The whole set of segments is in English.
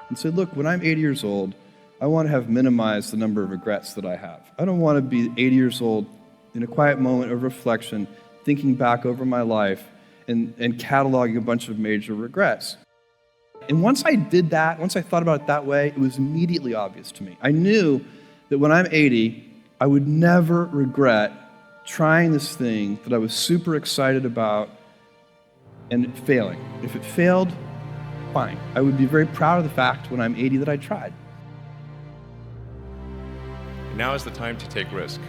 and said, look, when I'm 80 years old, I want to have minimized the number of regrets that I have. I don't want to be 80 years old in a quiet moment of reflection, thinking back over my life and cataloging a bunch of major regrets. And once I did that, once I thought about it that way, it was immediately obvious to me. I knew that when I'm 80, I would never regret trying this thing that I was super excited about and failing. If it failed, fine. I would be very proud of the fact when I'm 80 that I tried. Now is the time to take risk.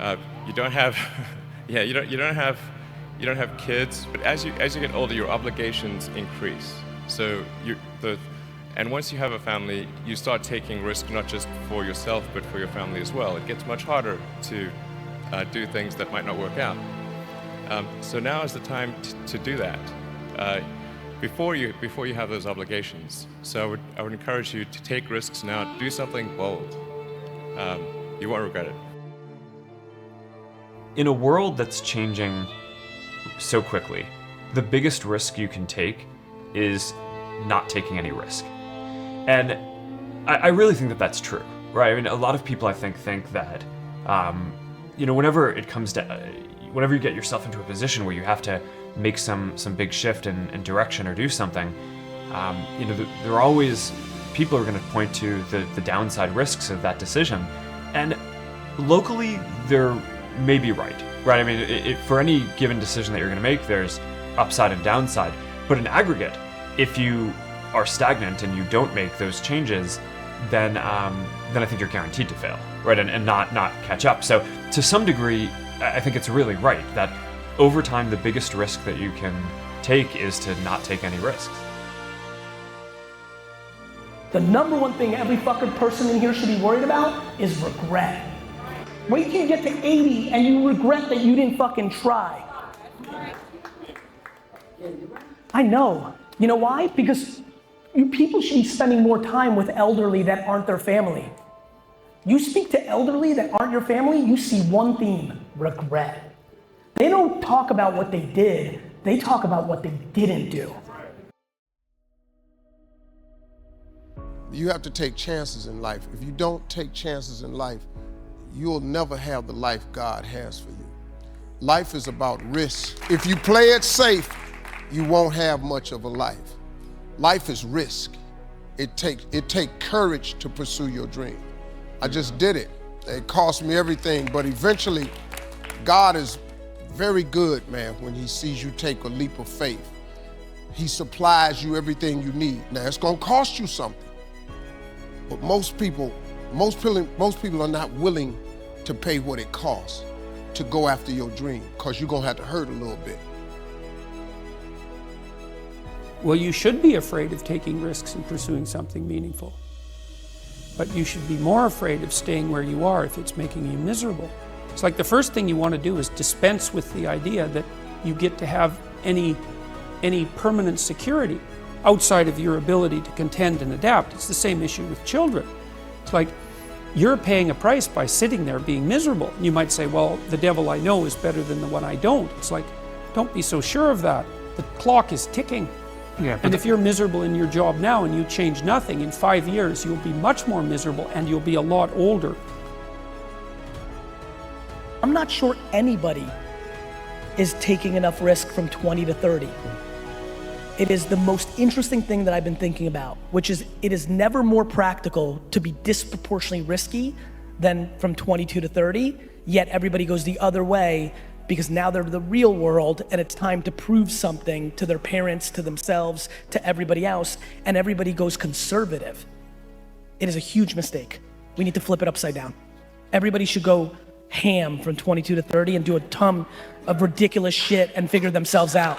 You don't have, you don't have kids, but as you get older, your obligations increase. So and once you have a family, you start taking risk not just for yourself, but for your family as well. It gets much harder to do things that might not work out. So now is the time to do that before you have those obligations. So I would encourage you to take risks now. Do something bold. You won't regret it. In a world that's changing so quickly, the biggest risk you can take is not taking any risk. And I really think that that's true, right? I mean, a lot of people I think that, whenever it comes to, whenever you get yourself into a position where you have to make some big shift in direction or do something, there are always people who are going to point to the downside risks of that decision. And locally, they're maybe right? I mean, for any given decision that you're going to make, there's upside and downside. But in aggregate, if you are stagnant and you don't make those changes, then I think you're guaranteed to fail, right? And not catch up. So to some degree, I think it's really right that over time, the biggest risk that you can take is to not take any risks. The number one thing every fucking person in here should be worried about is regret. Wait till you get to 80 and you regret that you didn't fucking try. I know. You know why? Because people should be spending more time with elderly that aren't their family. You speak to elderly that aren't your family, you see one theme: regret. They don't talk about what they did, they talk about what they didn't do. You have to take chances in life. If you don't take chances in life, you'll never have the life God has for you. Life is about risk. If you play it safe, you won't have much of a life. Life is risk. It takes courage to pursue your dream. I just did it. It cost me everything, but eventually, God is very good, man, when he sees you take a leap of faith. He supplies you everything you need. Now, it's gonna cost you something. But most people are not willing to pay what it costs to go after your dream, because you're gonna have to hurt a little bit. Well, you should be afraid of taking risks and pursuing something meaningful. But you should be more afraid of staying where you are if it's making you miserable. It's like the first thing you want to do is dispense with the idea that you get to have any permanent security outside of your ability to contend and adapt. It's the same issue with children. It's like you're paying a price by sitting there being miserable. You might say, well, the devil I know is better than the one I don't. It's like, don't be so sure of that. The clock is ticking. Yeah, and if you're miserable in your job now and you change nothing, in 5 years you'll be much more miserable and you'll be a lot older. I'm not sure anybody is taking enough risk from 20 to 30. It is the most interesting thing that I've been thinking about, which is it is never more practical to be disproportionately risky than from 22 to 30, yet everybody goes the other way because now they're the real world and it's time to prove something to their parents, to themselves, to everybody else, and everybody goes conservative. It is a huge mistake. We need to flip it upside down. Everybody should go ham from 22 to 30 and do a ton of ridiculous shit and figure themselves out.